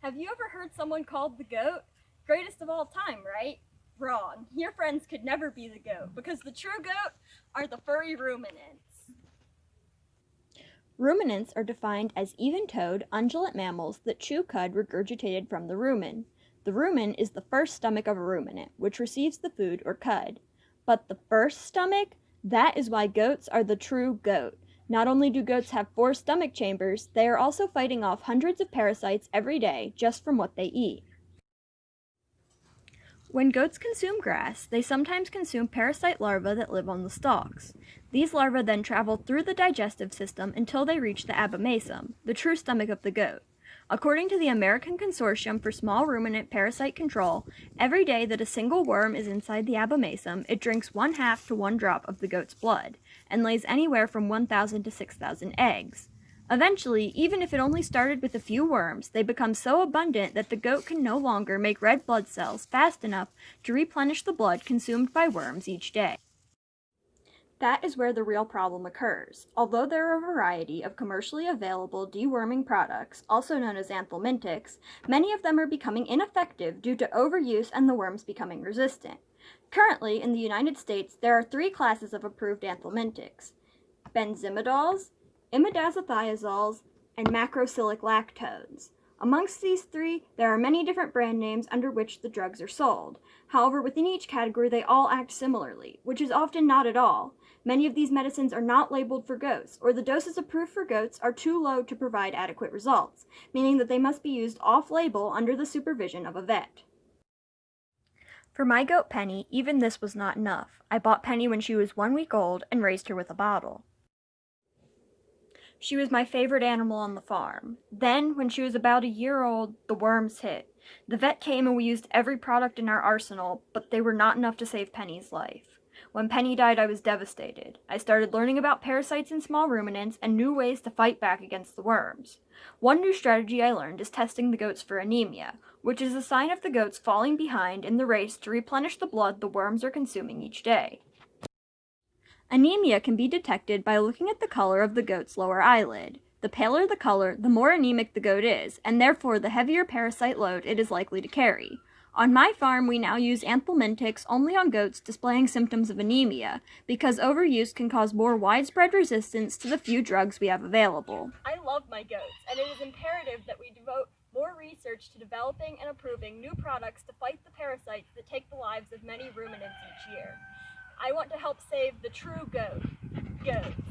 Have you ever heard someone called the goat? Greatest of all time, right? Wrong. Your friends could never be the goat because the true goat are the furry ruminants. Ruminants are defined as even-toed, ungulate mammals that chew cud regurgitated from the rumen. The rumen is the first stomach of a ruminant, which receives the food or cud. But the first stomach? That is why goats are the true goat. Not only do goats have 4 stomach chambers, they are also fighting off hundreds of parasites every day just from what they eat. When goats consume grass, they sometimes consume parasite larvae that live on the stalks. These larvae then travel through the digestive system until they reach the abomasum, the true stomach of the goat. According to the American Consortium for Small Ruminant Parasite Control, every day that a single worm is inside the abomasum, it drinks 1/2 to 1 drop of the goat's blood, and lays anywhere from 1,000 to 6,000 eggs. Eventually, even if it only started with a few worms, they become so abundant that the goat can no longer make red blood cells fast enough to replenish the blood consumed by worms each day. That is where the real problem occurs. Although there are a variety of commercially available deworming products, also known as anthelmintics, many of them are becoming ineffective due to overuse and the worms becoming resistant. Currently, in the United States, there are 3 classes of approved anthelmintics: benzimidols, imidazothiazoles, and macrocyclic lactones. Amongst these 3, there are many different brand names under which the drugs are sold. However, within each category, they all act similarly, which is often not at all. Many of these medicines are not labeled for goats, or the doses approved for goats are too low to provide adequate results, meaning that they must be used off-label under the supervision of a vet. For my goat Penny, even this was not enough. I bought Penny when she was 1 week old and raised her with a bottle. She was my favorite animal on the farm. Then, when she was about a year old, the worms hit. The vet came and we used every product in our arsenal, but they were not enough to save Penny's life. When Penny died, I was devastated. I started learning about parasites in small ruminants and new ways to fight back against the worms. One new strategy I learned is testing the goats for anemia, which is a sign of the goats falling behind in the race to replenish the blood the worms are consuming each day. Anemia can be detected by looking at the color of the goat's lower eyelid. The paler the color, the more anemic the goat is, and therefore the heavier parasite load it is likely to carry. On my farm, we now use anthelmintics only on goats displaying symptoms of anemia, because overuse can cause more widespread resistance to the few drugs we have available. I love my goats, and it is imperative that we devote more research to developing and approving new products to fight the parasites that take the lives of many ruminants each year. I want to help save the true goat. Goats.